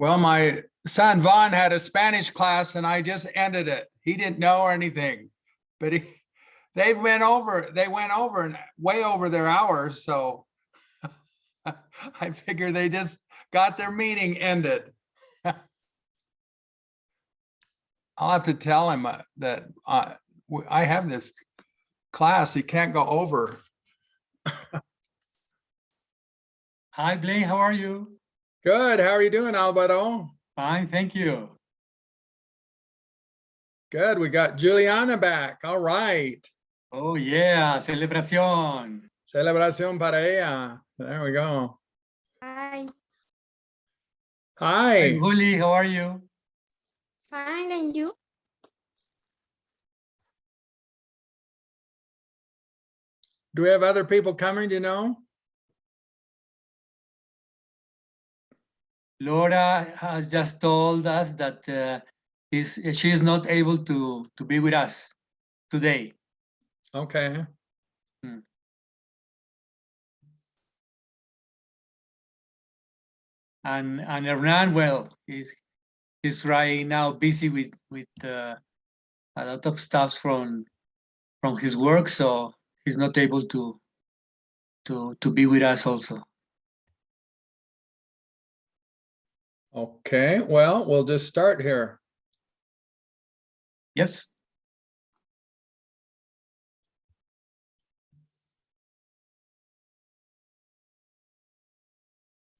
Well, my son Vaughn had a Spanish class and I just ended it. He didn't know anything, but they went over and way over their hours. So I figure they just got their meeting ended. I'll have to tell him that I have this class. He can't go over. Hi, Blaine. How are you? Good. How are you doing, Alvaro? Fine, thank you. Good. We got Juliana back. All right. Oh, yeah. Celebración. Celebración para ella. There we go. Hi, Hi, Hi. Juli. How are you? fine, and you? Do we have other people coming? Do you know? Laura has just told us that she's not able to be with us today. Okay. And Hernan, well, he's right now busy with a lot of stuff from his work, so he's not able to be with us also. Okay. Well, we'll just start here. Yes.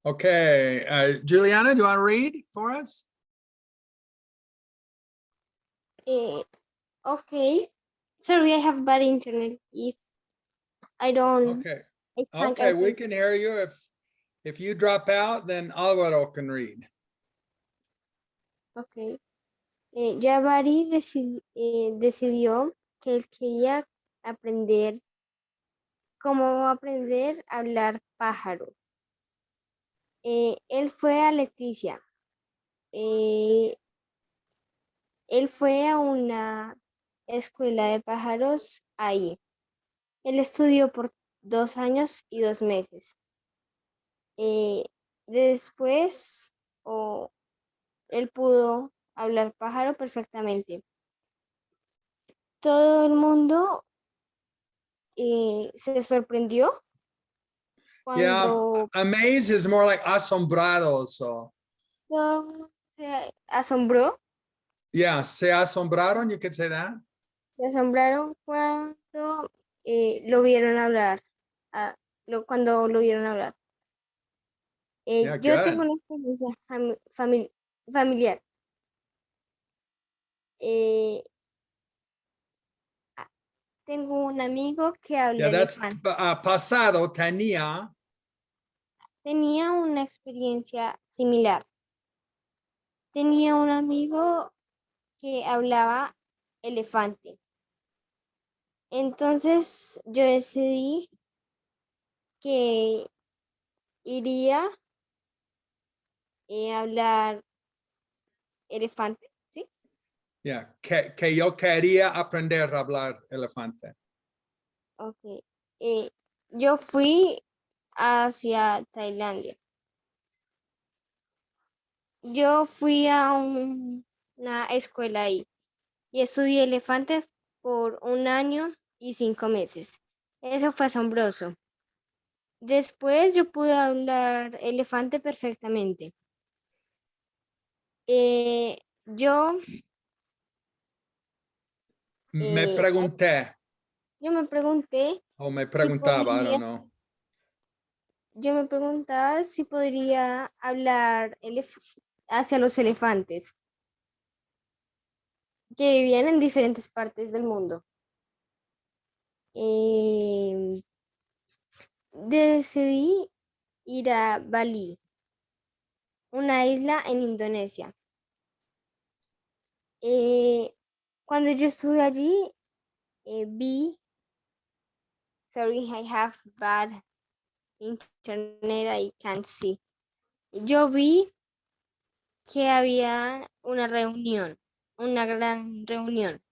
Okay. Juliana, do you want to read for us? Okay. Sorry, I have bad internet. If I don't, Okay. I can't Okay, we answer. can hear you. If you drop out, then Alvaro can read. Okay. Jabari decidió que él quería aprender cómo aprender a hablar pájaro. Él fue a Leticia. Él fue a una escuela de pájaros ahí. Él estudió por 2 años y 2 meses. Después, él pudo hablar pájaro perfectamente. Todo el mundo se sorprendió Yeah, cuando amazed is more like asombrado. So se asombró. yeah, se asombraron, you could say that. Se asombraron cuando lo vieron hablar. Cuando lo vieron hablar. Yeah, Yo good. tengo una experiencia familiar. Tengo un amigo que habla Yeah, that's elefante. pasado, tenía. Tenía una experiencia similar. Tenía un amigo que hablaba elefante. Entonces yo decidí que iría a hablar elefante, ¿sí? Yeah, que yo quería aprender a hablar elefante. Ok. Yo fui hacia Tailandia. Yo fui a una escuela ahí y estudié elefante por 1 año y 5 meses. Eso fue asombroso. Después yo pude hablar elefante perfectamente. Yo Me Eh, pregunté, me pregunté o me si preguntaba, I podría, don't know. yo me preguntaba si podría hablar hacia los elefantes que vivían en diferentes partes del mundo. Decidí ir a Bali, una isla en Indonesia. Cuando yo estuve allí, sorry, I have bad internet, I can't see. Yo vi que había una reunión, una gran reunión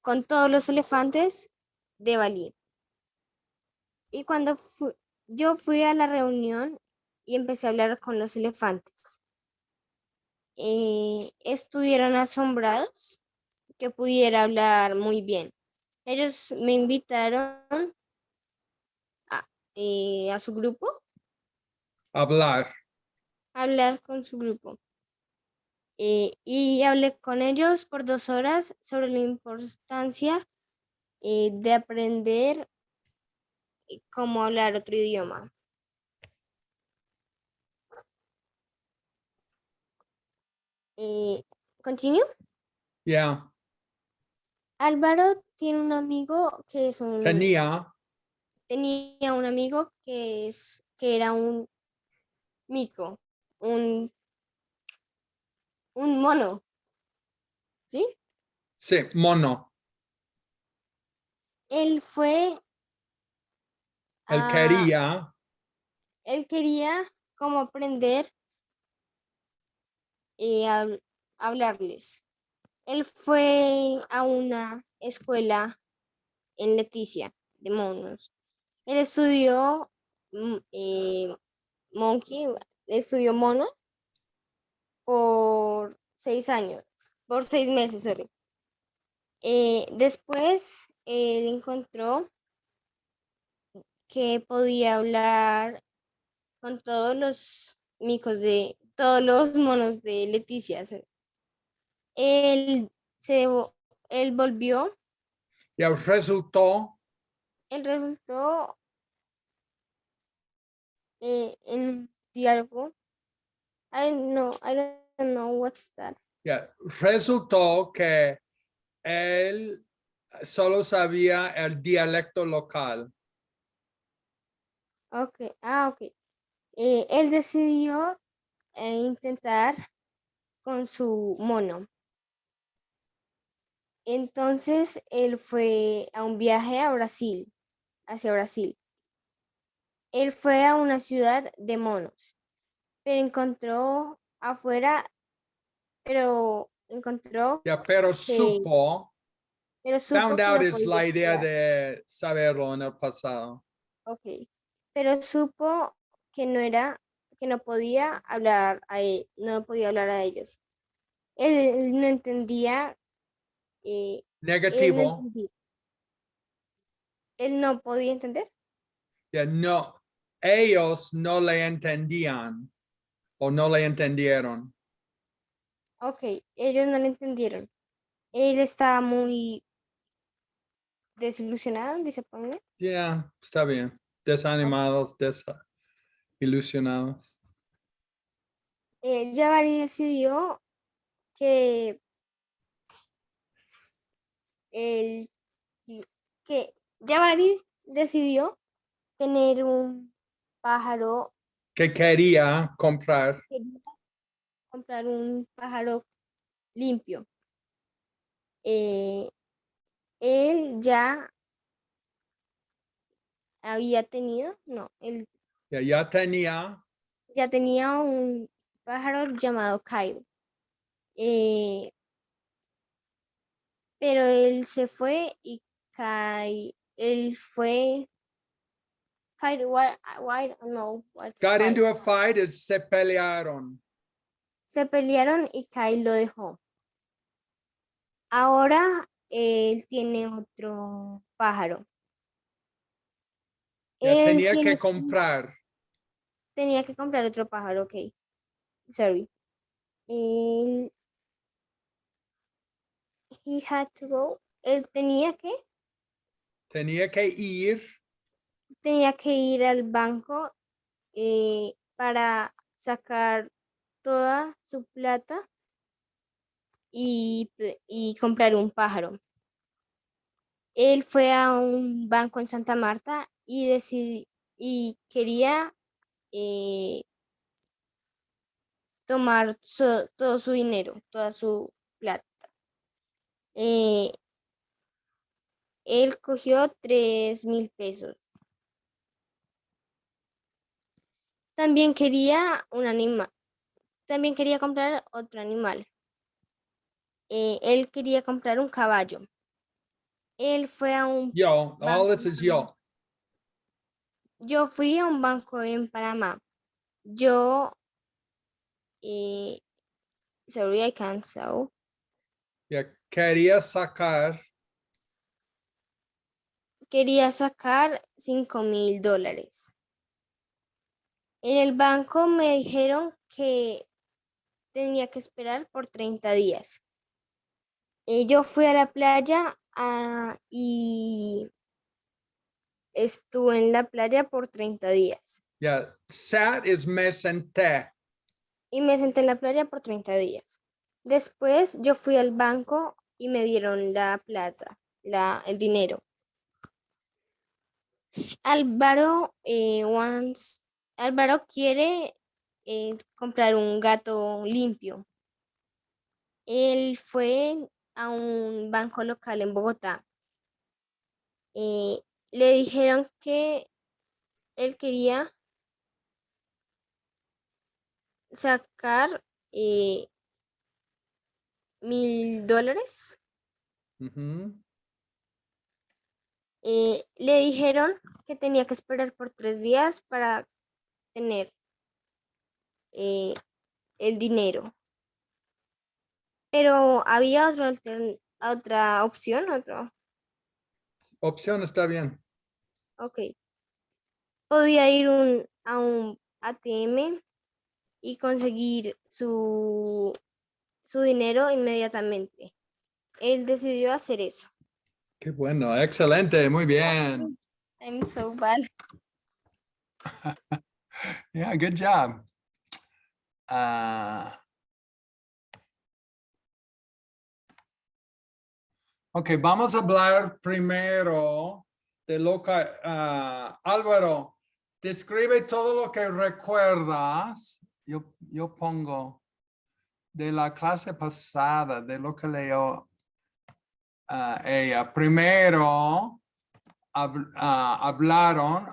con todos los elefantes de Bali. Y cuando yo fui a la reunión, y empecé a hablar con los elefantes. Estuvieron asombrados que pudiera hablar muy bien. Ellos me invitaron a su grupo, Hablar. a hablar con su grupo. Y hablé con ellos por 2 horas sobre la importancia de aprender cómo hablar otro idioma. ¿Continúo? Yeah. Álvaro tiene un amigo que es tenía un amigo que era un mico, un mono, ¿sí? Sí, mono. Él fue Él a, quería. él quería como aprender a hablarles. Él fue a una escuela en Leticia de monos. Él estudió monkey, estudió mono por 6 años, por 6 meses, sorry. Después él encontró que podía hablar con todos los todos los monos de Leticia. Él, él volvió, Y resultó él resultó en un diálogo. I don't know what's that. yeah, resultó que él solo sabía el dialecto local. Ok, ok. Él decidió intentar con su mono. Entonces él fue a un viaje a Brasil, hacia Brasil. Él fue a una ciudad de monos, pero encontró afuera, pero encontró Yeah, pero que, found supo que out no es podía la idea hablar. de saberlo en el pasado. Ok, pero supo que no podía hablar no podía hablar a ellos. Él no entendía, él no Negativo. entendía, él no podía entender. Yeah, no, ellos no le entendían o no le entendieron. Ok, ellos no lo entendieron. Él estaba muy desilusionado, disappointed. Yeah, está bien. Desanimados, desilusionados. Jabari decidió que el que Jabari decidió tener un pájaro, Que quería comprar. quería comprar un pájaro limpio. Él ya había tenido, no, él Ya tenía. ya tenía un pájaro llamado Kyle. Eh, pero él se fue y él fue fight, why, I don't know what's Got fight. into a fight, se pelearon. Se pelearon y Kyle lo dejó. Ahora él tiene otro pájaro. Ya Él tenía que comprar. tenía que comprar otro pájaro, ok. Sorry. Él, he had to go. Él Tenía que ir. tenía que ir al banco para sacar toda su plata y comprar un pájaro. Él fue a un banco en Santa Marta y quería tomar todo su dinero, toda su plata. Eh, Él cogió 3.000 pesos. También quería un animal. También quería comprar otro animal. Él quería comprar un caballo. Él fue a un Yo, all banco this en is Panamá. yo. Yo fui a un banco en Panamá. yo, sorry, I can't show. Yeah, quería sacar. Quería sacar $5,000. En el banco me dijeron que tenía que esperar por 30 días. Yo fui a la playa y estuve en la playa por 30 días. Yeah, sat is me senté. Y me senté en la playa por 30 días. Después yo fui al banco y me dieron la plata, el dinero. Álvaro, Álvaro quiere comprar un gato limpio. Él fue a un banco local en Bogotá. Le dijeron que él quería sacar $1,000. Mhm. Le dijeron que tenía que esperar por 3 días para tener el dinero. Pero había otra opción, Opción está bien. ok. Podía ir a un ATM y conseguir su dinero inmediatamente. Él decidió hacer eso. Qué bueno, excelente, muy bien. I'm so bad. Yeah, good job. Ok, vamos a hablar primero de lo que, Álvaro, describe todo lo que recuerdas. Yo pongo de la clase pasada, de lo que leyó ella. Primero hablaron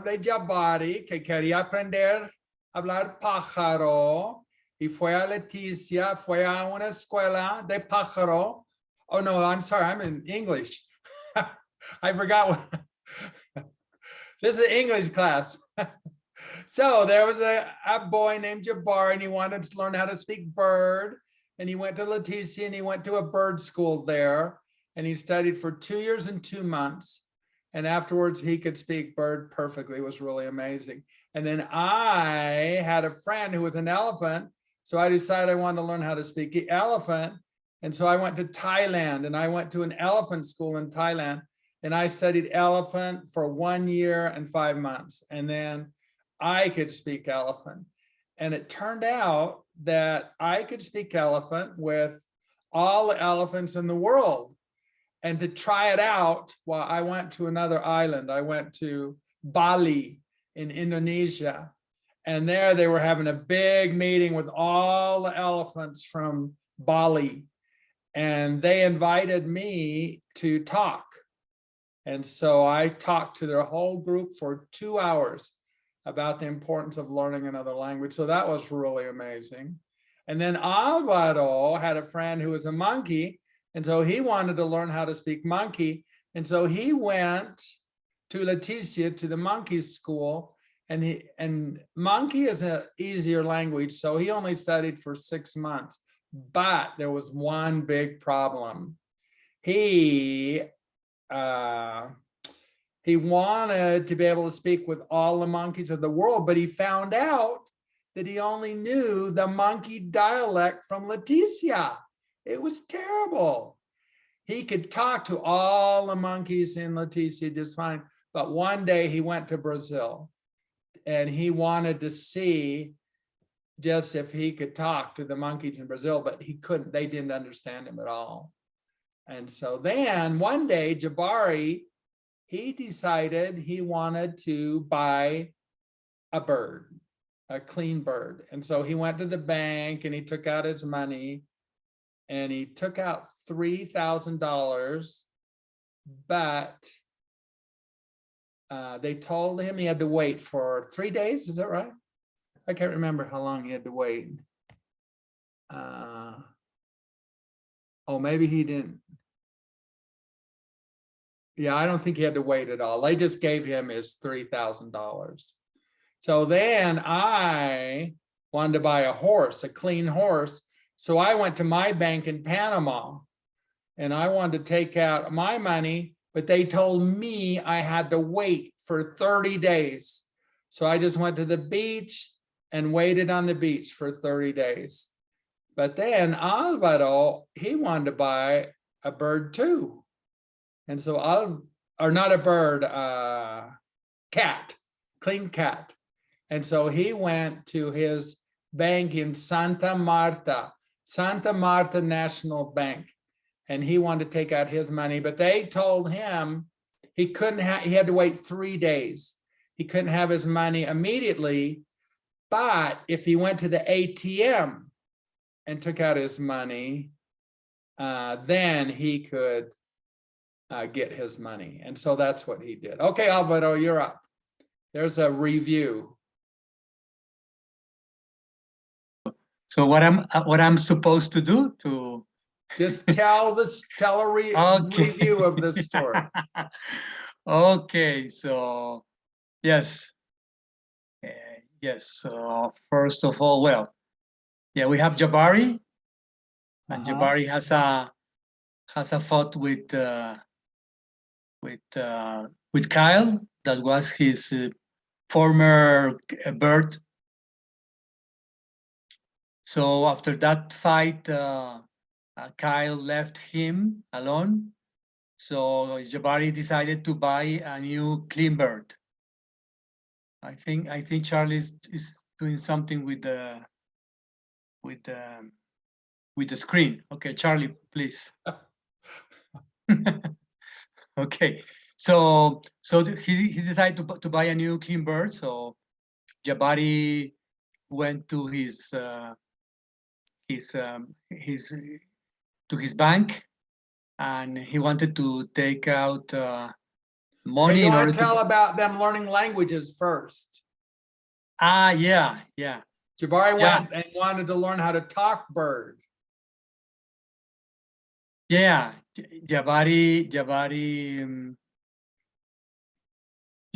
de Jabari, que quería aprender a hablar pájaro, y fue a Leticia, fue a una escuela de pájaro. Oh no, I'm sorry, I'm in English. I forgot what. This is an English class. So there was a boy named Jabari, and he wanted to learn how to speak bird. And he went to Leticia, and he went to a bird school there. And he studied for 2 years and 2 months. And afterwards, he could speak bird perfectly. It was really amazing. And then I had a friend who was an elephant. So I decided I wanted to learn how to speak elephant. And so I went to Thailand, and I went to an elephant school in Thailand. And I studied elephant for 1 year and 5 months. And then I could speak elephant. And it turned out that I could speak elephant with all the elephants in the world. And to try it out, well, I went to another island. I went to Bali in Indonesia. And there they were having a big meeting with all the elephants from Bali. And they invited me to talk. And so I talked to their whole group for 2 hours about the importance of learning another language. So that was really amazing. And then Alvaro had a friend who was a monkey. And so he wanted to learn how to speak monkey. And so he went to Leticia, to the monkey school. And monkey is an easier language. So he only studied for 6 months. But there was one big problem. He wanted to be able to speak with all the monkeys of the world, but he found out that he only knew the monkey dialect from Leticia. It was terrible. He could talk to all the monkeys in Leticia just fine, but one day he went to Brazil and he wanted to see just if he could talk to the monkeys in Brazil, but he couldn't. They didn't understand him at all. And so then one day, Jabari, he decided he wanted to buy a bird, a clean bird. And so he went to the bank and he took out his money and he took out $3,000, but they told him he had to wait for 3 days. Is that right? I can't remember how long he had to wait. Oh, maybe he didn't. Yeah, I don't think he had to wait at all. They just gave him his $3,000. So then I wanted to buy a horse, a clean horse. So I went to my bank in Panama and I wanted to take out my money, but they told me I had to wait for 30 days. So I just went to the beach and waited on the beach for 30 days. But then Alvaro, he wanted to buy a bird too. And so or not a bird, cat, clean cat. And so he went to his bank in Santa Marta National Bank. And he wanted to take out his money, but they told him he couldn't have, he had to wait 3 days. He couldn't have his money immediately. But if he went to the ATM and took out his money, then he could get his money. And so that's what he did. Okay, Alvaro, you're up. There's a review. So what I'm supposed to do to Just tell a Okay. review of the story. Okay, so yes. Yes, so first of all, well, yeah, we have Jabari, and Jabari has a fight with Kyle, that was his former bird. So after that fight, Kyle left him alone. So Jabari decided to buy a new clean bird. I think Charlie is doing something with the screen. Okay, Charlie, please. Okay, so he decided to buy a new clean bird. So Jabari went to his bank, and he wanted to take out money Okay, you in want order to tell about them learning languages first. Yeah. Jabari Yeah. went and wanted to learn how to talk bird. Yeah, Jabari.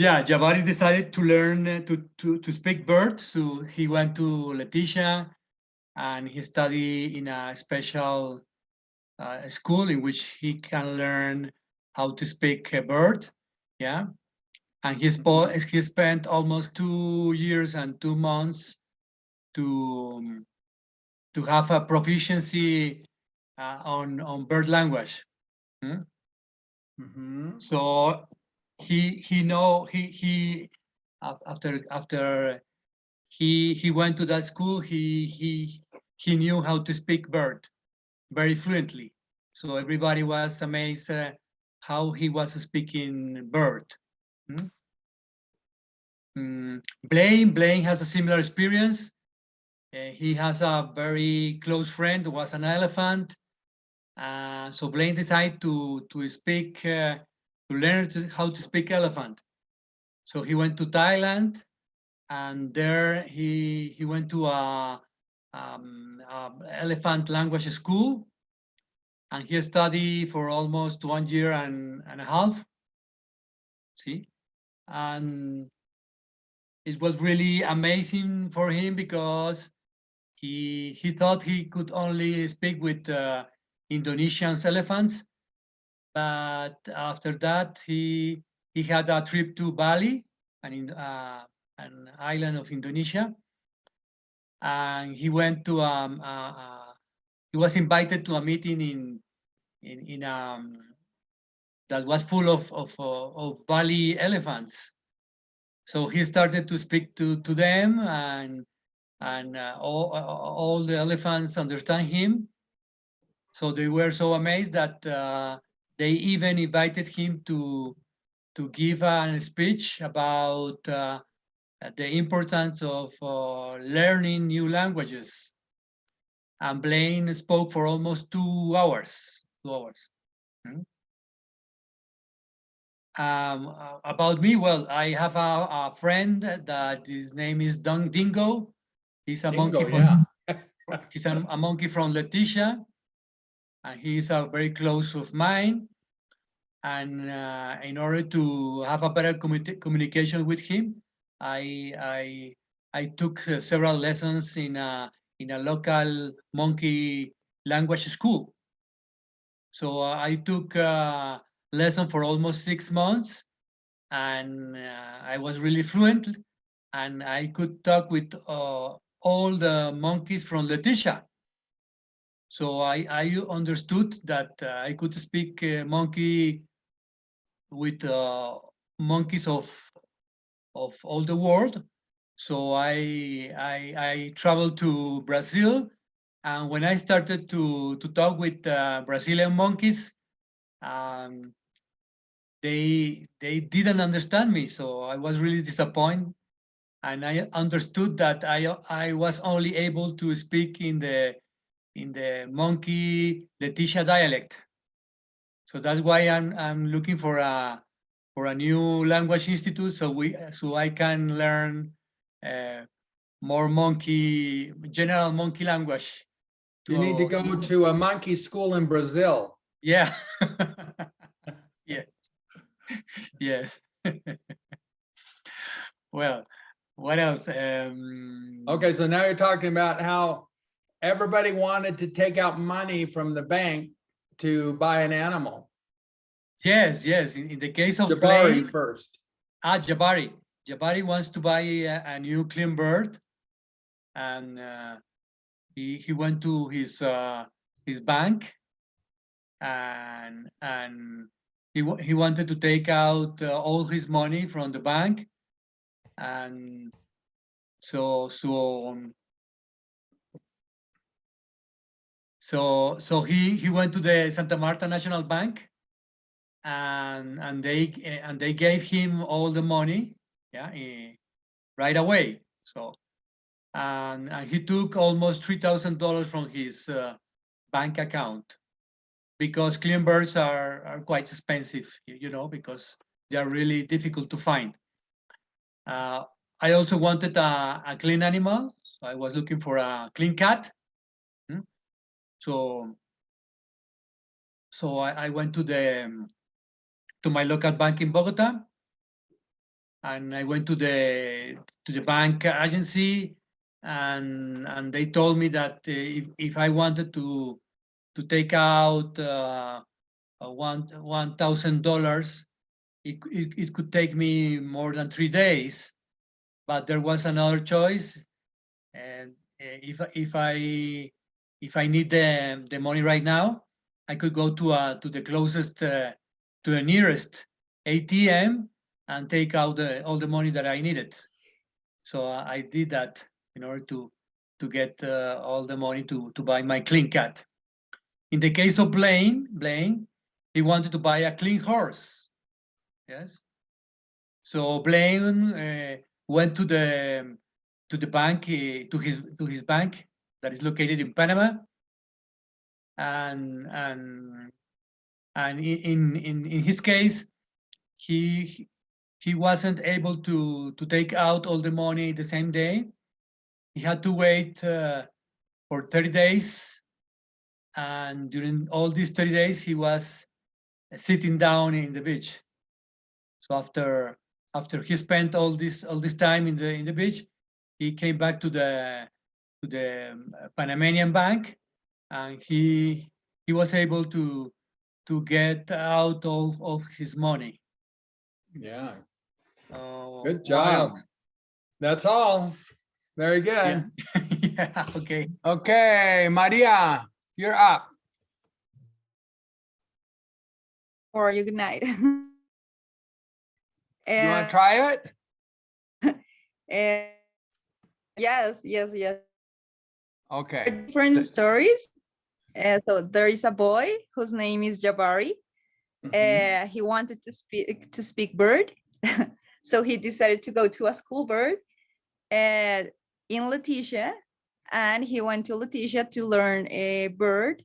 Jabari decided to learn to speak bird. So he went to Leticia, and he studied in a special school in which he can learn how to speak a bird. Yeah, and he spent almost 2 years and 2 months to have a proficiency on bird language. So after he went to that school, he knew how to speak bird very fluently. So everybody was amazed how he was speaking bird. Blaine has a similar experience. He has a very close friend who was an elephant. So Blaine decided to speak, to learn how to speak elephant. So he went to Thailand, and there he went to a elephant language school, and he studied for almost 1 year and a half. See, and it was really amazing for him because he thought he could only speak with Indonesian elephants, but after that he had a trip to Bali, an island of Indonesia, and he went to he was invited to a meeting in that was full of Bali elephants. So he started to speak to them, and all the elephants understand him. So they were so amazed that they even invited him to give a speech about the importance of learning new languages. And Blaine spoke for almost 2 hours. 2 hours. About me, well, I have a friend that his name is Dingo. He's a monkey from he's a monkey from Leticia, and he's a very close of mine. And in order to have a better communication with him, I took several lessons in a local monkey language school. So I took a lesson for almost 6 months, and I was really fluent, and I could talk with all the monkeys from Leticia. So I understood that I could speak monkey with monkeys of all the world. So I traveled to Brazil, and when I started to talk with Brazilian monkeys, they didn't understand me. So I was really disappointed, and I understood that I was only able to speak in the monkey Leticia dialect. So that's why I'm looking for a new language institute, so I can learn more general monkey language. You need to go to a monkey school in Brazil. Yeah. Yes. Yes. Well, what else? Okay, so now you're talking about how everybody wanted to take out money from the bank to buy an animal. Yes, yes. In the case of Jabari Blaine, first. Jabari. Jabari wants to buy a new clean bird, and he went to his bank, and he wanted to take out all his money from the bank, and so he went to the Santa Marta National Bank, and they gave him all the money, yeah, right away. So and he took almost $3,000 from his bank account, because clean birds are quite expensive, because they are really difficult to find. I also wanted a clean animal, so I was looking for a clean cat. So I went to my local bank in Bogotá, and I went to the bank agency, and they told me that if I wanted to take out $1,000, it could take me more than 3 days. But there was another choice, and if I need the money right now, I could go to the closest to the nearest ATM and take out all the money that I needed. So I did that in order to get all the money to buy my clean cat. In the case of Blaine, he wanted to buy a clean horse. Yes. So Blaine went to the bank, to his bank that is located in Panama, and in his case, he wasn't able to take out all the money the same day. He had to wait for 30 days, and during all these 30 days, he was sitting down in the beach. So after he spent all this time in the beach, he came back to the Panamanian bank, and he was able to get out all of his money. Yeah, What good job. else? That's all. Very Yeah. good. Yeah. Okay. Okay, Maria, you're up. Or you good night. You want to try it? Yes. Okay. Different stories. So there is a boy whose name is Jabari. Mhm. He wanted to speak bird, so he decided to go to a school bird in Leticia, and he went to Leticia to learn a bird,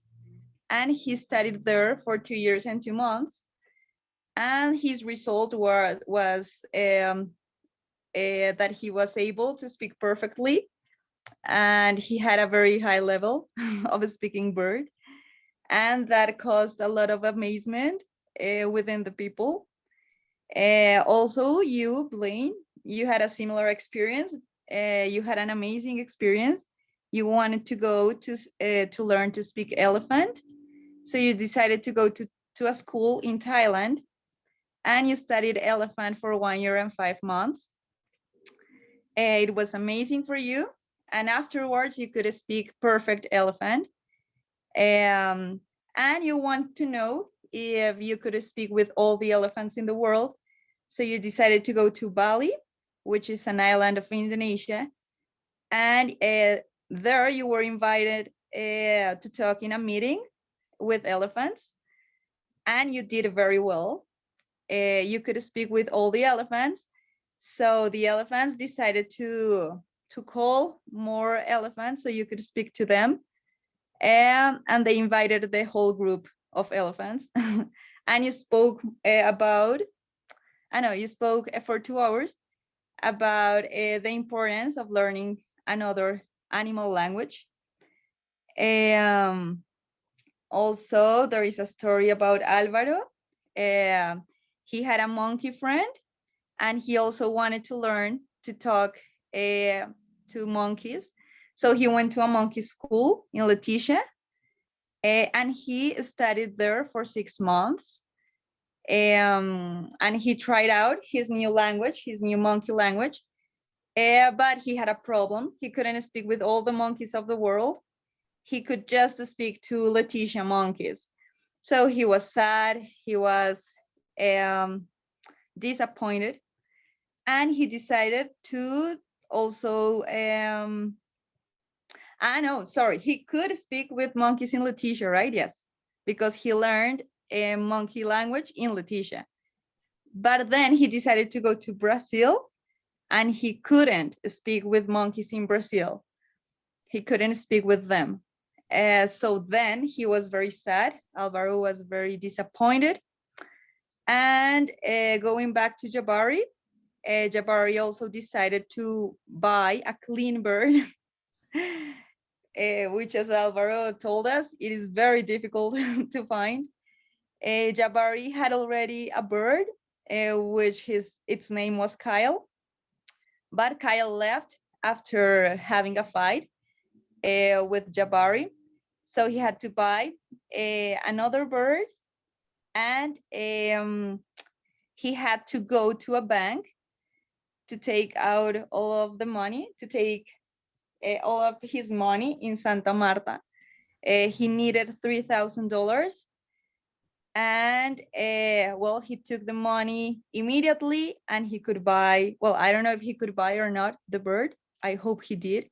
and he studied there for 2 years and 2 months, and his result was that he was able to speak perfectly, and he had a very high level of speaking bird, and that caused a lot of amazement within the people. Also, you, Blaine, you had a similar experience. You had an amazing experience. You wanted to go to learn to speak elephant. So you decided to go to a school in Thailand, and you studied elephant for 1 year and 5 months. It was amazing for you. And afterwards you could speak perfect elephant. And you want to know if you could speak with all the elephants in the world. So you decided to go to Bali, which is an island of Indonesia. And there you were invited to talk in a meeting with elephants. And you did very well. You could speak with all the elephants. So the elephants decided to call more elephants so you could speak to them. And they invited the whole group of elephants. And you spoke you spoke for 2 hours about the importance of learning another animal language. Also, there is a story about Alvaro. He had a monkey friend, and he also wanted to learn to talk to monkeys. So he went to a monkey school in Leticia, and he studied there for 6 months. And he tried out his new language, his new monkey language, but he had a problem. He couldn't speak with all the monkeys of the world. He could just speak to Leticia monkeys. So he was sad, he was disappointed, and he decided to also, he could speak with monkeys in Leticia, right? Yes, because he learned a monkey language in Leticia. But then he decided to go to Brazil, and he couldn't speak with monkeys in Brazil. He couldn't speak with them. So then he was very sad. Alvaro was very disappointed. And going back to Jabari, Jabari also decided to buy a clean bird, which, as Alvaro told us, it is very difficult to find. Jabari had already a bird, which its name was Kyle. But Kyle left after having a fight with Jabari. So he had to buy another bird, and he had to go to a bank to take out all of the money, to take all of his money in Santa Marta. He needed $3,000. And he took the money immediately, and he could buy, I don't know if he could buy or not the bird. I hope he did.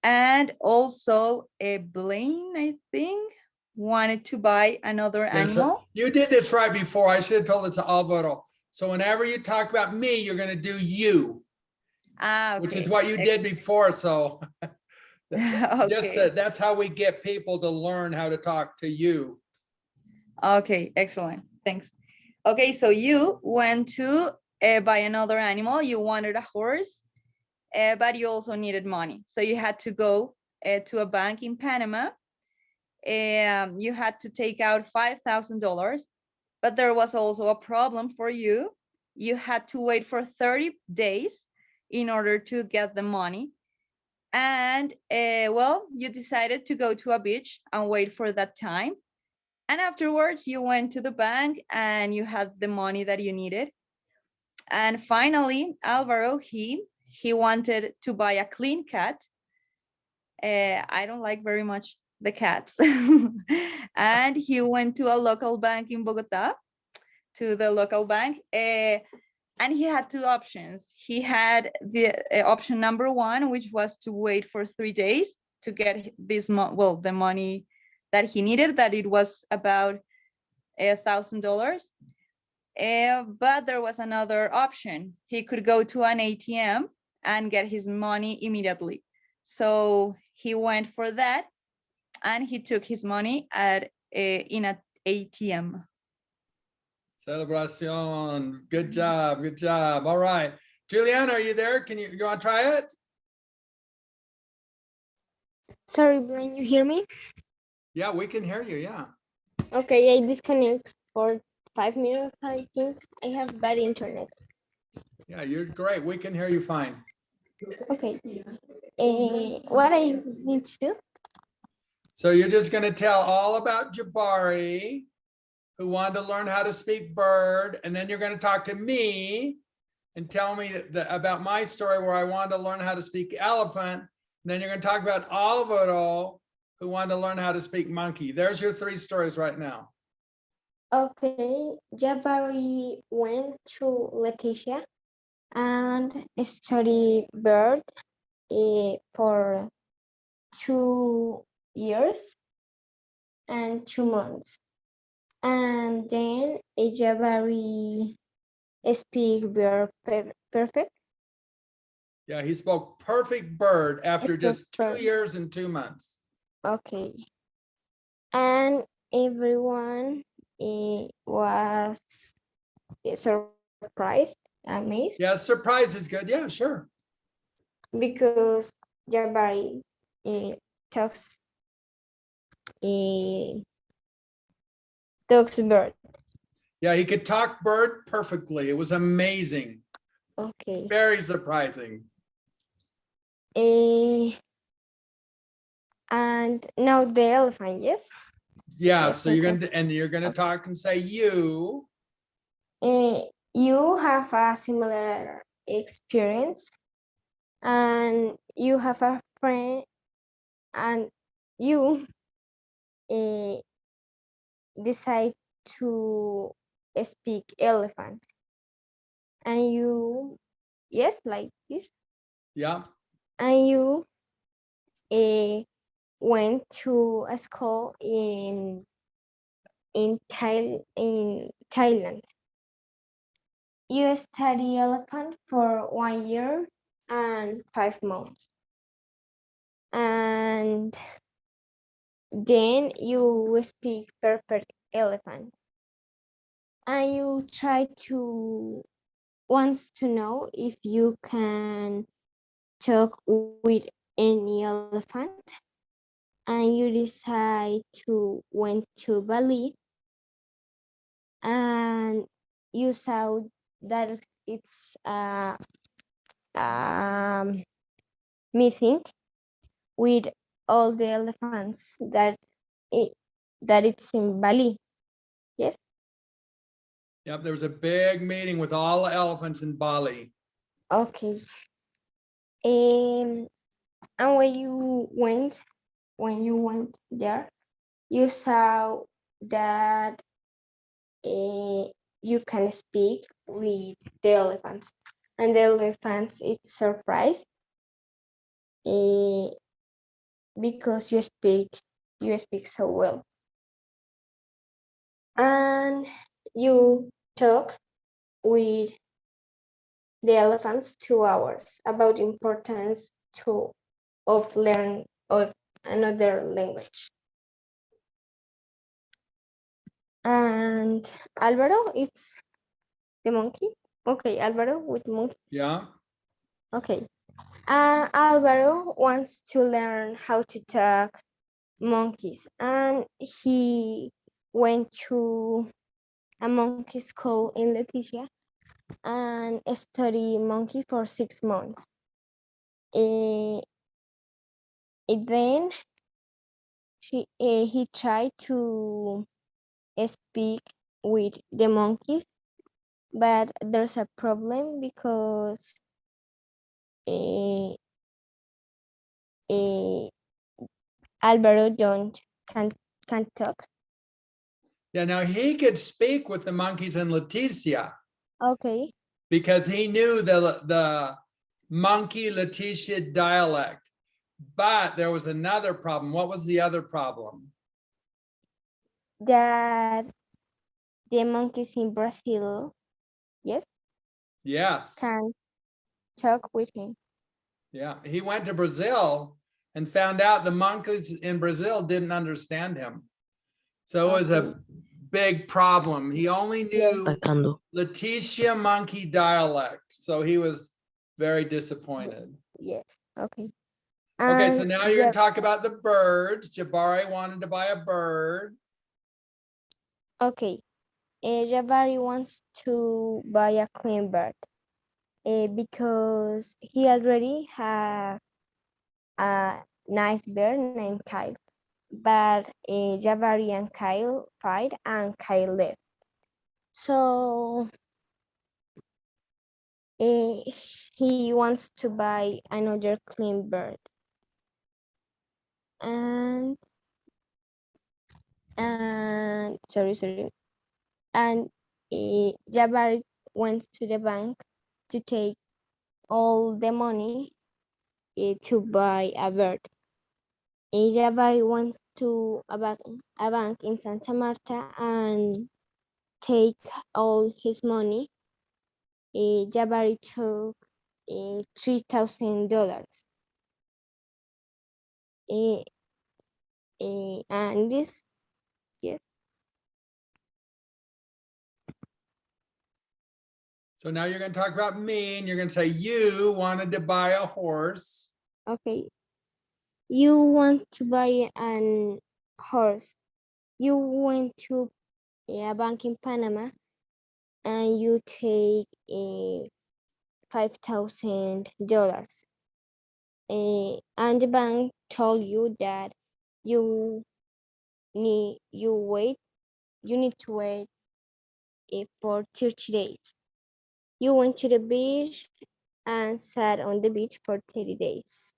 And also Blaine, I think, wanted to buy another animal. You did this right before. I should have told it to Alvaro. So whenever you talk about me, you're going to do you, okay. Which is what you did before. So okay. That's how we get people to learn how to talk to you. Okay, excellent. Thanks. Okay, so you went to buy another animal. You wanted a horse, but you also needed money. So you had to go to a bank in Panama. You had to take out $5,000, but there was also a problem for you. You had to wait for 30 days in order to get the money. And you decided to go to a beach and wait for that time. And afterwards you went to the bank and you had the money that you needed. And finally, Alvaro, he wanted to buy a clean cat. I don't like very much the cats. And he went to a local bank in Bogotá, to the local bank, and he had 2 options. He had the option number 1, which was to wait for 3 days to get this, the money that he needed, that it was about $1,000. But there was another option. He could go to an ATM and get his money immediately. So he went for that, and he took his money in an ATM. Celebración. Good job. Good job. All right. Juliana, are you there? You want to try it? Sorry, Brian, you hear me? Yeah, we can hear you. Yeah. Okay, I disconnect for 5 minutes. I think I have bad internet. Yeah, you're great. We can hear you fine. Okay. What I need to do? So you're just gonna tell all about Jabari, who wanted to learn how to speak bird, and then you're gonna talk to me and tell me about my story where I wanted to learn how to speak elephant. And then you're gonna talk about Alvaro, who wanted to learn how to speak monkey. There's your 3 stories right now. Okay. Jabari went to Leticia and studied bird for 2 years and 2 months. And then Jabari speak bird perfect. Yeah, he spoke perfect bird after Spoke just 2 bird. years and 2 months. Okay. And everyone was surprised, amazed, Yeah, surprise is good. Yeah, sure. because Jabari talks uh, talks bird. Yeah, he could talk bird perfectly. It was amazing. Okay. Very surprising. And now the elephant, yes. Yeah, Yes, so you're gonna talk and say you. You have a similar experience, and you have a friend, and you decide to speak elephant, and you, yes, like this, Yeah, and you went to a school in Thailand. You study elephant for 1 year and 5 months, and then you speak perfect elephant, and you try to wants to know if you can talk with any elephant, and you decide to went to Bali, and you saw that it's meeting with all the elephants it, that it's in Bali. Yes. yep, there was a big meeting with all the elephants in Bali. Okay. And when you went there, you saw that you can speak with the elephants, and the elephants it's surprised because you speak so well, and you talk with the elephants 2 hours about importance of learn of another language. And Alvaro, it's the monkey. Okay, Alvaro with monkey. Yeah, Okay. Alvaro wants to learn how to talk monkeys, and he went to a monkey school in Leticia and studied monkey for 6 months. Then he tried to speak with the monkeys, but there's a problem because Alvaro don't can't talk. yeah. Now he could speak with the monkeys in Leticia Okay. because he knew the monkey Leticia dialect. But there was another problem. What was the other problem? That the monkeys in Brazil, yes, Yes. can talk with him. Yeah, he went to Brazil and found out the monkeys in Brazil didn't understand him. So it was a big problem. He only knew Leticia monkey dialect. So he was very disappointed. Yes. Okay. Okay, so And now you're gonna talk about the birds. Jabari wanted to buy a bird. okay. Jabari wants to buy a clean bird. because he already had a nice bear named Kyle. But Jabari and Kyle fight and Kyle left. So he wants to buy another clean bird. And sorry. And Jabari went to the bank to take all the money to buy a bird. Jabari went to a bank in Santa Marta and take all his money. Jabari took $3,000. And this, yes, So now you're gonna talk about me and you're gonna say you wanted to buy a horse. okay. You want to buy an horse. You went to a bank in Panama and you take $5,000. And the bank told you that you need to wait for 30 days. You went to the beach and sat on the beach for 30 days.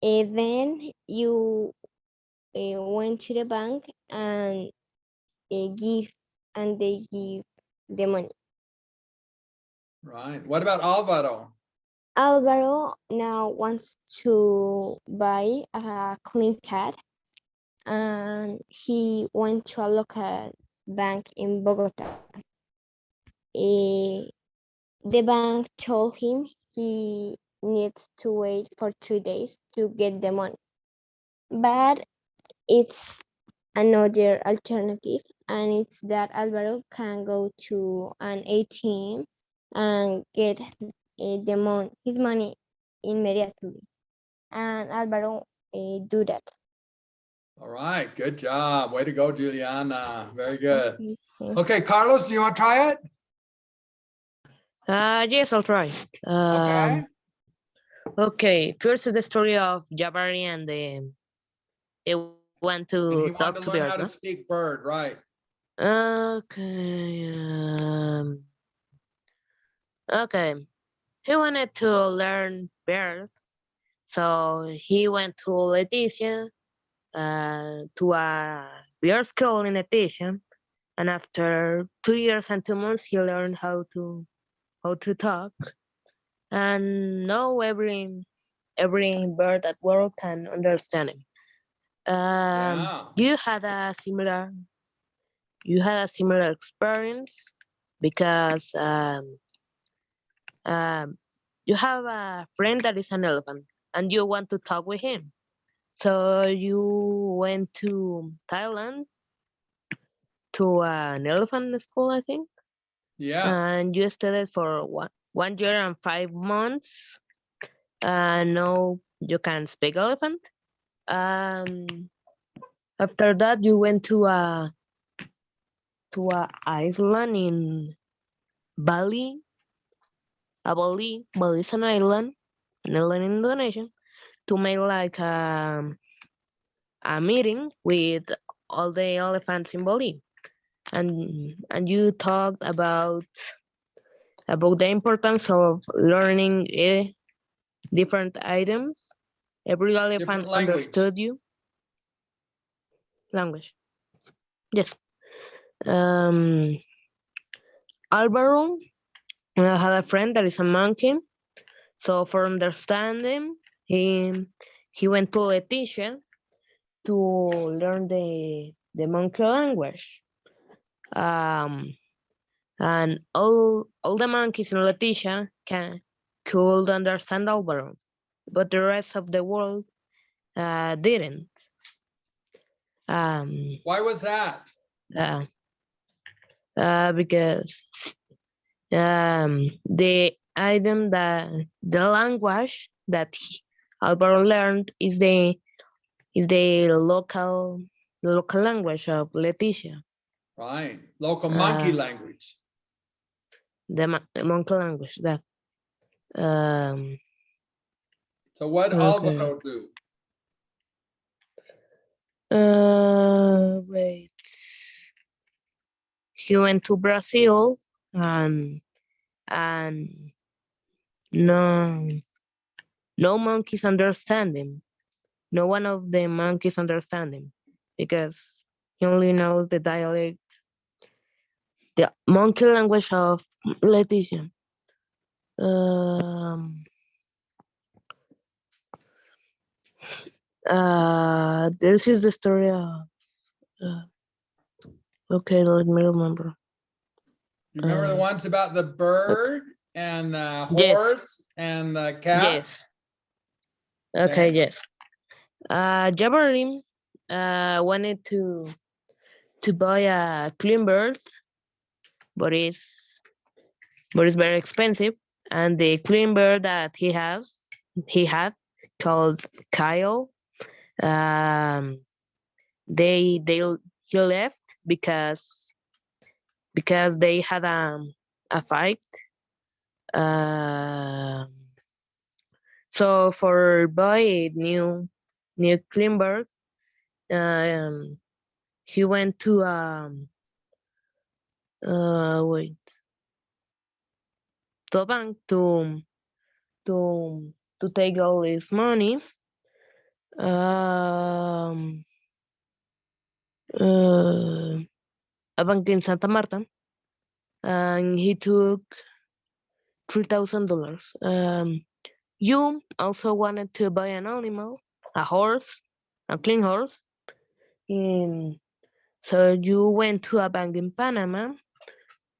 And then you went to the bank and they give the money. Right. What about Alvaro? Alvaro now wants to buy a clean cat, and he went to a local bank in Bogotá. The bank told him he needs to wait for 3 days to get the money. But it's another alternative, and it's that Alvaro can go to an ATM and get his money immediately. And Alvaro do that. All right, good job. Way to go, Juliana. Very good. Okay, thanks. Okay, Carlos, do you want to try it? Yes, I'll try. Okay. Okay, first is the story of Jabari and they went And he to wanted talk to to learn bird, how to no? speak bird, right? Okay. Okay. He wanted to learn bird, so he went to Leticia, to a bird school in Leticia, and after 2 years and 2 months, he learned how to talk, and now every bird at work can understand him. Yeah. You had a similar experience because you have a friend that is an elephant and you want to talk with him. So you went to Thailand to an elephant school, I think, Yes. and you studied for 1 year and 5 months. Now you can speak elephant. After that, you went to a island in Bali. Bali is an island in Indonesia, to make like a meeting with all the elephants in Bali, and you talked about the importance of learning different items. Every elephant language. understood you. Language. Yes. Alvaro had a friend that is a monkey, so for understanding, he went to Leticia to learn the monkey language. And all the monkeys in Leticia could understand Alvaro, but the rest of the world didn't. Why was that? Because the item that the language that Alvaro learned is the local language of Leticia. Right. Local monkey language. The monkey language that. So what Okay. Alvaro do? Wait. He went to Brazil and no monkeys understand him. No one of the monkeys understand him because he only knows the dialect, the monkey language of Leticia. This is the story of. Okay, let me remember. You remember the ones about the bird and the Yes. horse and the cat? Yes. Okay, yes. Jabari wanted to buy a clean bird, but it's very expensive. And the clean bird that he had called Kyle. He left because they had a fight. So for buy a new clean bird, he went to wait, to a bank to take all his money. A bank in Santa Marta, and he took $3,000. You also wanted to buy an animal, a horse, a clean horse. So you went to a bank in Panama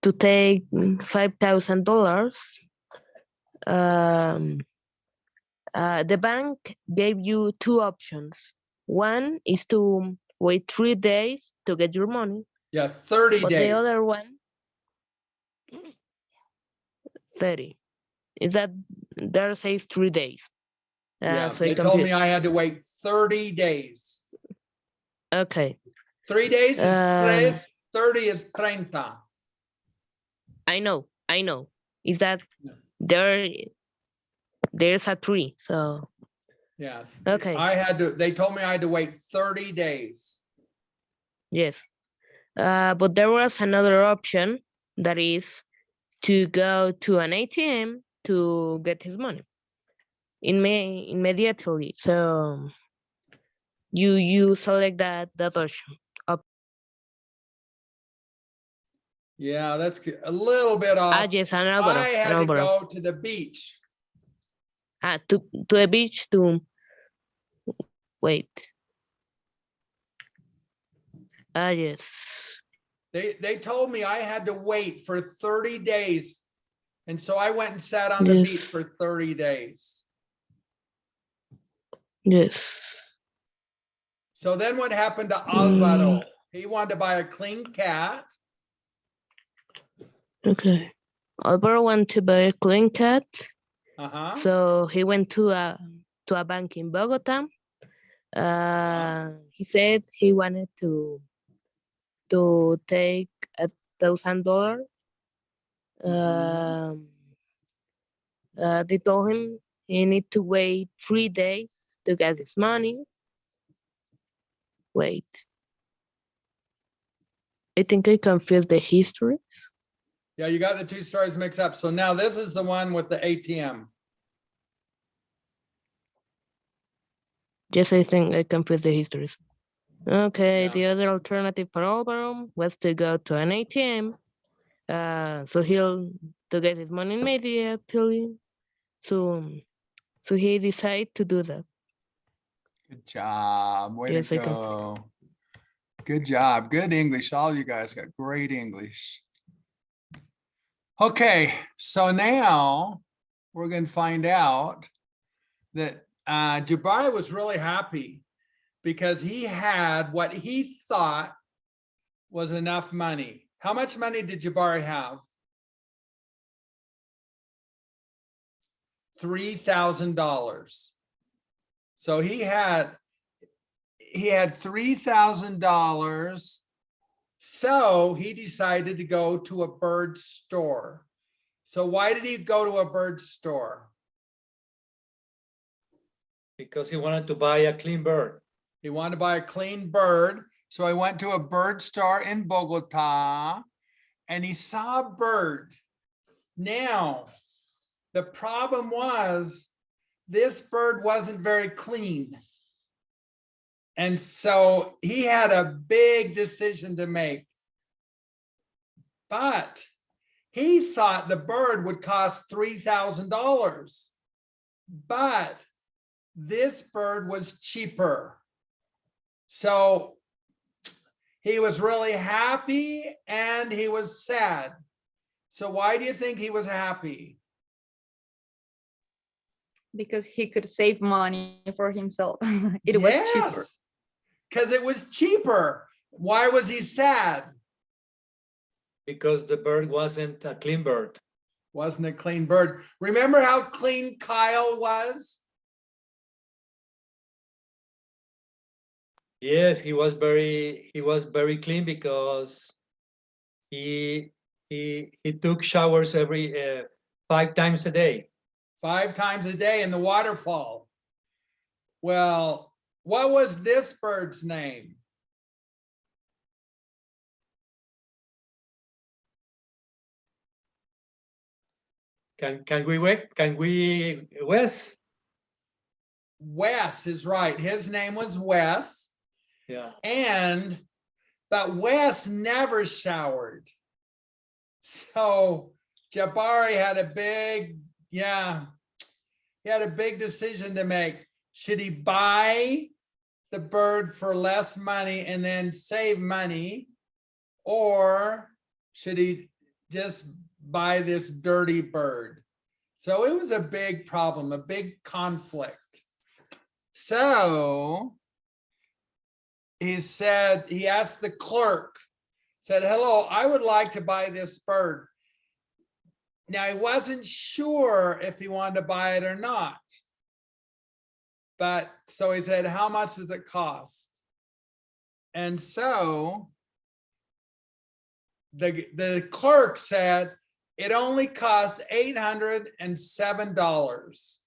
to take $5,000. The bank gave you two options. One is to wait 3 days to get your money, Yeah, 30 but days. the other one, 30. Is that there says 3 days? Yeah, So they it told me confused. I had to wait 30 days. Okay. 3 days is Um, tres, 30 is 30. I know. Is that Yeah. there's a 3, so Yeah. okay. They told me I had to wait 30 days. Yes. But there was another option, that is to go to an ATM to get his money immediately. So you select that option. Yeah, that's a little bit off. Yes, an I Alvaro, had to go to the beach. to a beach to wait. Yes. They told me I had to wait for 30 days. And so I went and sat on the Yes. beach for 30 days. Yes. So then what happened to Alvaro? He wanted to buy a clean cat. Okay. Alvaro wanted to buy a clean cat. Uh-huh. So he went to a bank in Bogotá. He said he wanted to take $1,000. They told him he need to wait 3 days to get his money. Wait. I think I confused the history. Yeah, you got the two stories mixed up. So now this is the one with the ATM. Yes, I think I confused the histories. Okay, Yeah. the other alternative for Alvaro was to go to an ATM. So he'll to get his money immediately. So he decided to do that. Good job. Way Yes, to I can. go. Good job. Good English. All you guys got great English. Okay, so now we're going to find out that Jabari was really happy because he had what he thought was enough money. How much money did Jabari have? $3,000. So he had $3,000. So he decided to go to a bird store. So why did he go to a bird store? Because he wanted to buy a clean bird. He wanted to buy a clean bird. So he went to a bird store in Bogotá and he saw a bird. Now, the problem was this bird wasn't very clean. And so he had a big decision to make. But he thought the bird would cost $3,000. But this bird was cheaper. So he was really happy and he was sad. So why do you think he was happy? Because he could save money for himself. It was cheaper. Because it was cheaper. Why was he sad? Because the bird wasn't a clean bird. Wasn't a clean bird. Remember how clean Kyle was? Yes, he was very clean because he took showers every 5 times a day. 5 times a day in the waterfall. Well, what was this bird's name? Can we Wes? Wes is right. His name was Wes. Yeah. But Wes never showered. So Jabari had a big, he had a big decision to make. Should he buy the bird for less money and then save money? Or should he just buy this dirty bird? So it was a big problem, a big conflict. So he said, he asked the clerk, said, hello, I would like to buy this bird. Now, he wasn't sure if he wanted to buy it or not. But so he said, how much does it cost? And so the clerk said, it only costs $807.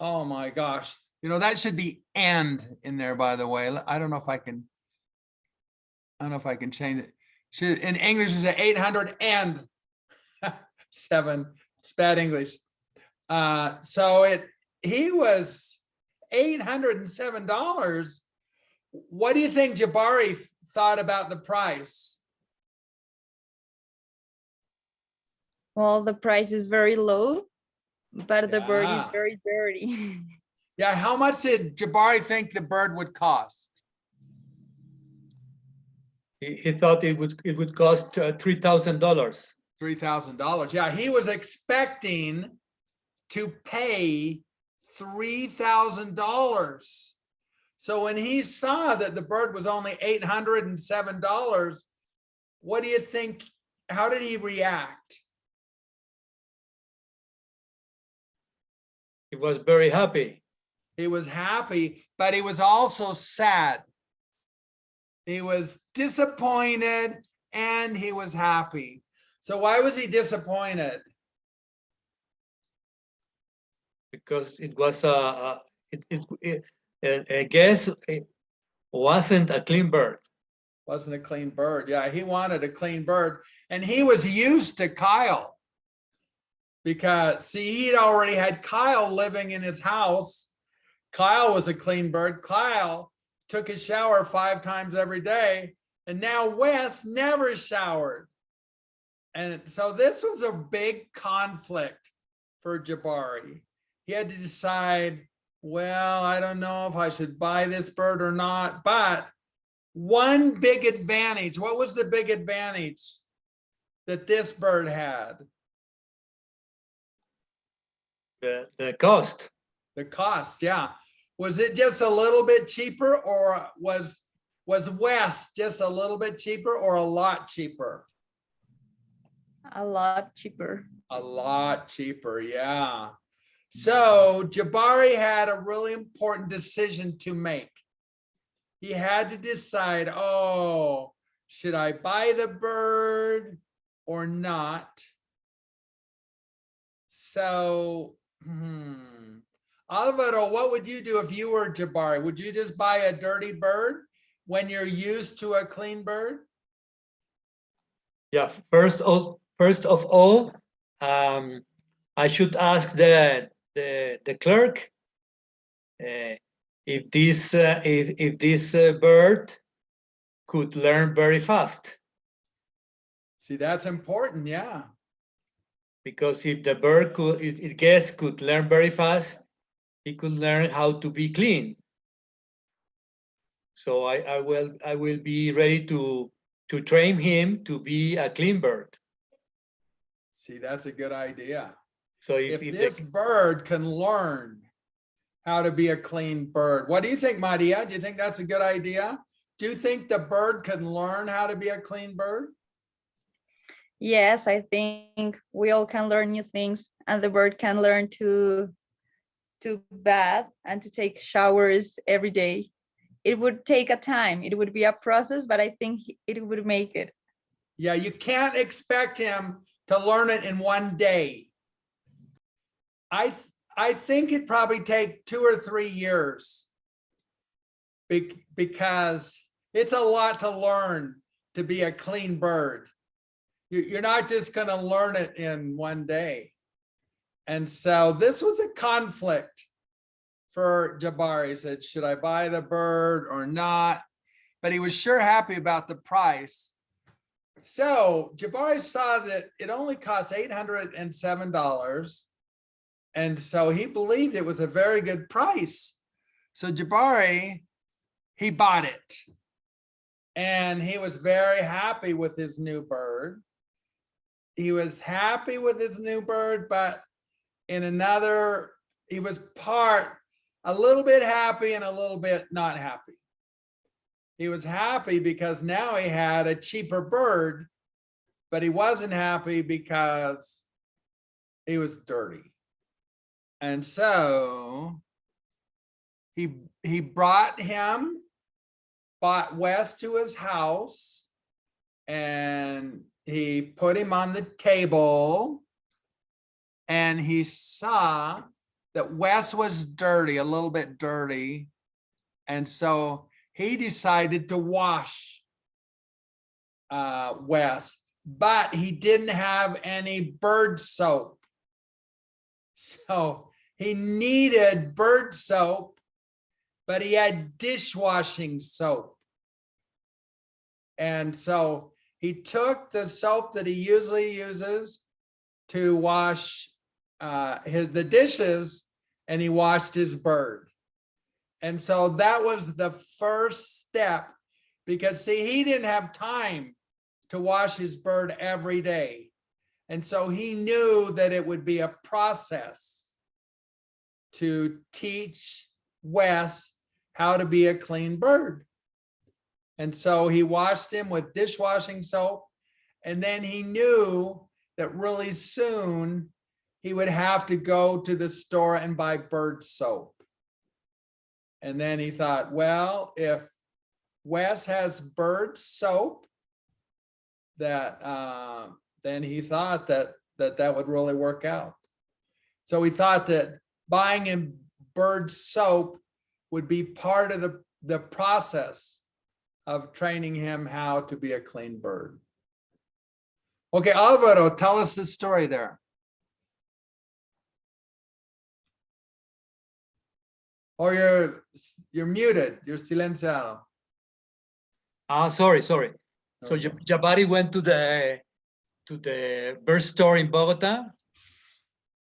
Oh my gosh. You know, that should be "and" in there, by the way. I don't know if I can change it. In English, it's 807. It's bad English. So he was $807. What do you think Jabari thought about the price? Well, the price is very low, but the bird is Yeah. very dirty. Yeah, how much did Jabari think the bird would cost? He thought it would cost $3,000. $3,000. Yeah, he was expecting to pay $3,000. So when he saw that the bird was only $807, what do you think? How did he react? He was very happy. He was happy, but he was also sad. He was disappointed and he was happy. So why was he disappointed? Because it was I guess it wasn't a clean bird. Wasn't a clean bird. Yeah, he wanted a clean bird. And he was used to Kyle. Because, see, he'd already had Kyle living in his house. Kyle was a clean bird. Kyle took a shower 5 times every day. And now Wes never showered. And so this was a big conflict for Jabari. He had to decide, well, I don't know if I should buy this bird or not. But one big advantage, what was the big advantage that this bird had? The cost. The cost, yeah. Was it just a little bit cheaper, or was Wes just a little bit cheaper or a lot cheaper? A lot cheaper. A lot cheaper, yeah. So Jabari had a really important decision to make. He had to decide, oh, should I buy the bird or not? So, Alvaro, what would you do if you were Jabari? Would you just buy a dirty bird when you're used to a clean bird? Yeah, first of all, I should ask the clerk if this bird could learn very fast. See, that's important, yeah. Because if the bird could, if guest could learn very fast, he could learn how to be clean. So I will be ready to train him to be a clean bird. See, that's a good idea. So If this bird can learn how to be a clean bird, what do you think, Maria? Do you think that's a good idea? Do you think the bird can learn how to be a clean bird? Yes, I think we all can learn new things, and the bird can learn to bath and to take showers every day. It would take a time. It would be a process, but I think it would make it. Yeah, you can't expect him to learn it in one day. I think it'd probably take 2 or 3 years because it's a lot to learn to be a clean bird. You're not just going to learn it in one day. And so this was a conflict for Jabari. He said, should I buy the bird or not? But he was sure happy about the price. So Jabari saw that it only cost $807. And so he believed it was a very good price. So Jabari, he bought it. And he was very happy with his new bird. He was happy with his new bird, but in another, he was a little bit happy and a little bit not happy. He was happy because now he had a cheaper bird, but he wasn't happy because he was dirty. And so he brought Wes to his house, and he put him on the table, and he saw that Wes was dirty, a little bit dirty. And so he decided to wash Wes, but he didn't have any bird soap. So he needed bird soap, but he had dishwashing soap. And so he took the soap that he usually uses to wash the dishes, and he washed his bird. And so that was the first step, because see, he didn't have time to wash his bird every day. And so he knew that it would be a process to teach Wes how to be a clean bird. And so he washed him with dishwashing soap. And then he knew that really soon he would have to go to the store and buy bird soap. And then he thought, well, if Wes has bird soap, then he thought that would really work out. So he thought that buying him bird soap would be part of the process of training him how to be a clean bird. Okay, Alvaro, tell us the story there. Or you're muted, you're silenciado. Sorry. So Okay. Jabari went to the bird store in Bogota,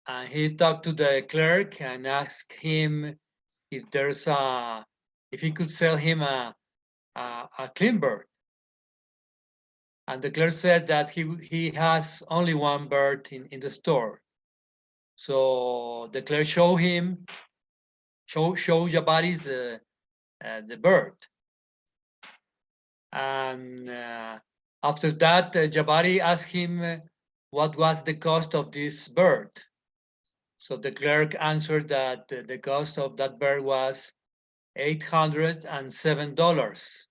and he talked to the clerk and asked him if he could sell him a clean bird. And the clerk said that he has only one bird in the store. So the clerk showed Jabari's the bird. And after that, Jabari asked him what was the cost of this bird. So the clerk answered that the cost of that bird was $807.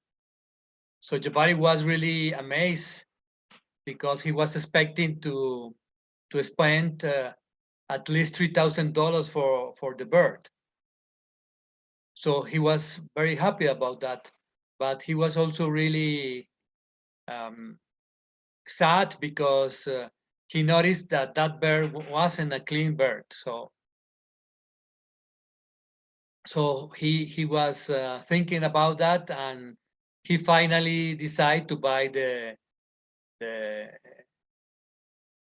So Jabari was really amazed, because he was expecting to spend at least $3,000 for the bird. So he was very happy about that, but he was also really sad because he noticed that that bird wasn't a clean bird. So he was thinking about that, and he finally decided to buy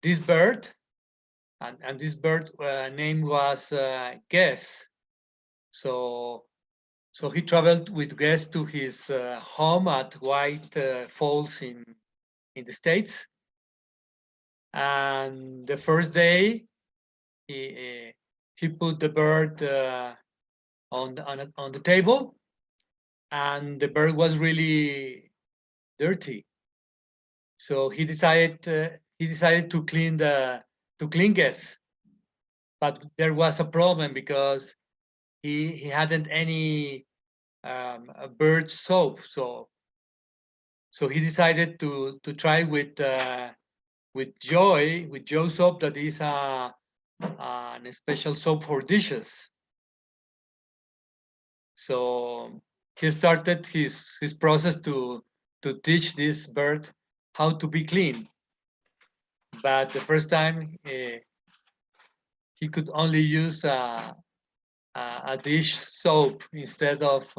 this bird, and this bird name was Guess. So he traveled with Guess to his home at White Falls in the States. And the first day, he put the bird on the table, and the bird was really dirty. So he decided to clean Guess, but there was a problem because he hadn't any a bird soap. So he decided to try with Joe soap, that is a special soap for dishes. So he started his process to teach this bird how to be clean. But the first time he could only use a dish soap instead of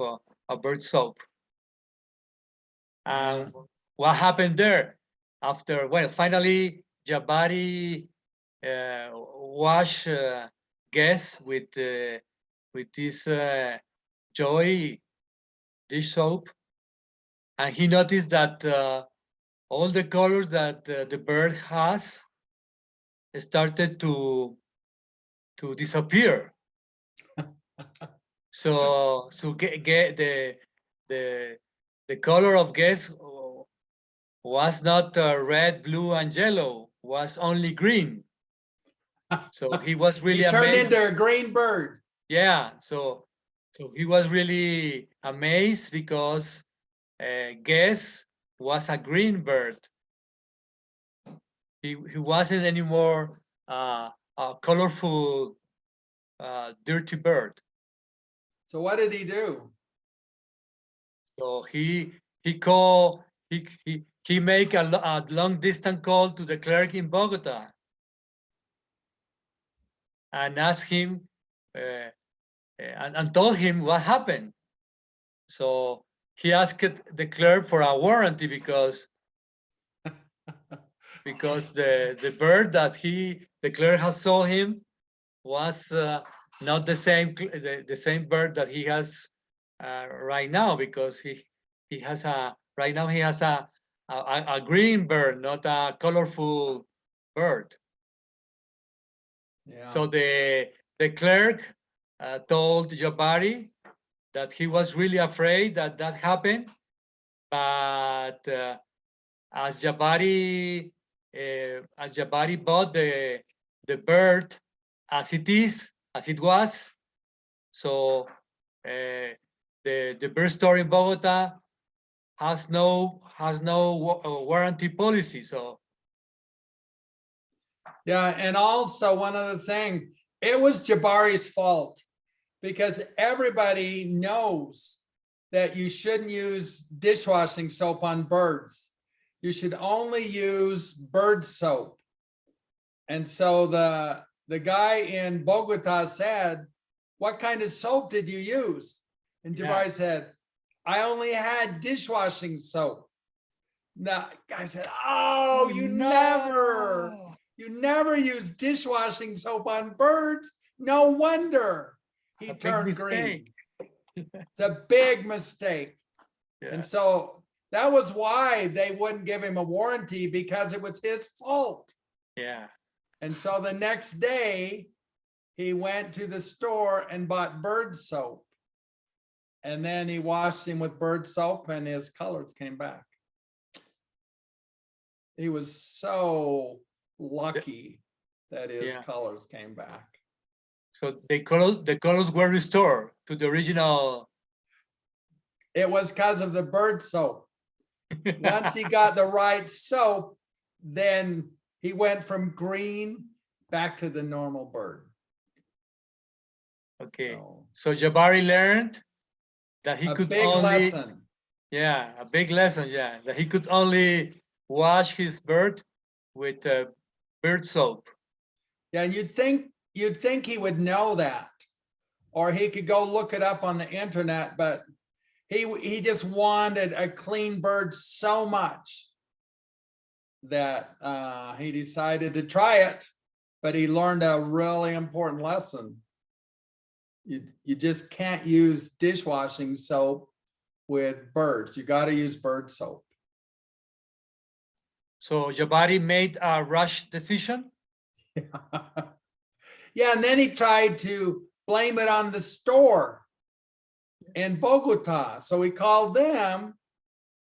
a bird soap. And what happened there? After, well, finally Jabari washed Guess with this Joy dish soap, and he noticed that all the colors that the bird has started to disappear. So get the color of Guess was not red, blue, and yellow, was only green. So he was really He turned amazed. into a green bird. Yeah, so he was really amazed because Guess was a green bird. He wasn't anymore a colorful, dirty bird. So what did he do? So he make a long distance call to the clerk in Bogotá and asked him and told him what happened. So he asked the clerk for a warranty because the bird that the clerk has sold him was not the same bird that he has right now, because he has right now he has a green bird, not a colorful bird. Yeah. So the clerk told Jabari that he was really afraid that happened, but as Jabari bought the bird as it was, so the bird store in Bogotá has no warranty policy. So Yeah, and also one other thing, it was Jabari's fault, because everybody knows that you shouldn't use dishwashing soap on birds. You should only use bird soap. And so the guy in Bogotá said, "What kind of soap did you use?" And Jabari said, "I only had dishwashing soap." Now, guy said, "Oh, you never use dishwashing soap on birds. No wonder he turned green." It's a big mistake. Yeah. And so that was why they wouldn't give him a warranty, because it was his fault. Yeah. And so the next day he went to the store and bought bird soap. And then he washed him with bird soap and his colors came back. He was so lucky that his colors came back. So the colors were restored to the original. It was because of the bird soap. Once he got the right soap, then he went from green back to the normal bird. Okay. So, So Jabari learned that he a could big only, lesson. yeah, a big lesson, yeah, that he could only wash his bird with bird soap. Yeah, and you'd think he would know that, or he could go look it up on the internet, but he just wanted a clean bird so much that he decided to try it, but he learned a really important lesson. You just can't use dishwashing soap with birds. You got to use bird soap. So Jabari made a rush decision. Yeah, and then he tried to blame it on the store in Bogotá. So he called them,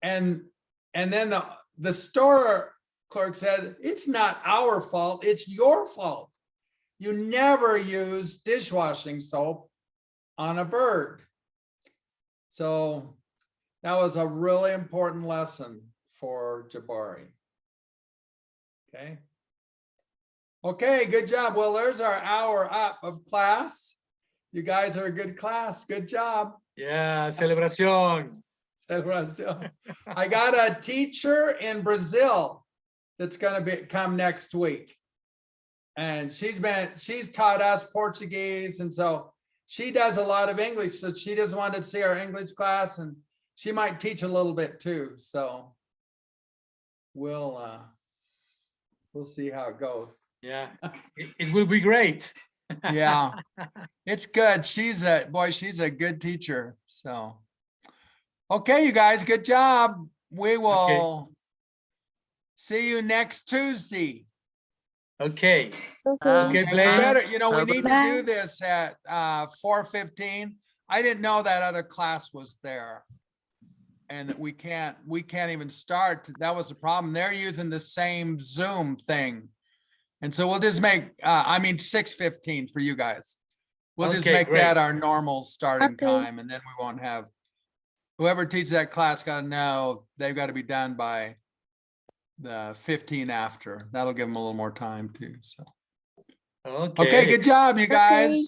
and then the store clerk said, "It's not our fault, it's your fault. You never use dishwashing soap on a bird." So that was a really important lesson for Jabari. Okay. Okay, good job. Well, there's our hour up of class. You guys are a good class. Good job. Yeah, celebración. I got a teacher in Brazil that's going to come next week. And she's taught us Portuguese. And so she does a lot of English. So she just wanted to see our English class, and she might teach a little bit too. So we'll see how it goes. Yeah, it will be great. Yeah, it's good. She's a good teacher. So, okay, you guys, good job. We will see you next Tuesday. Okay. Okay, Okay, We Blaine. better, we need to Bye. do this at 4:15. I didn't know that other class was there. And that we can't even start. That was the problem. They're using the same Zoom thing. And so we'll just make, 6:15 for you guys. We'll just Okay, make great. that our normal starting Okay. time, and then we won't have, whoever teaches that class got to know they've got to be done by the 15 after. That'll give them a little more time too. So, okay, good job, you guys.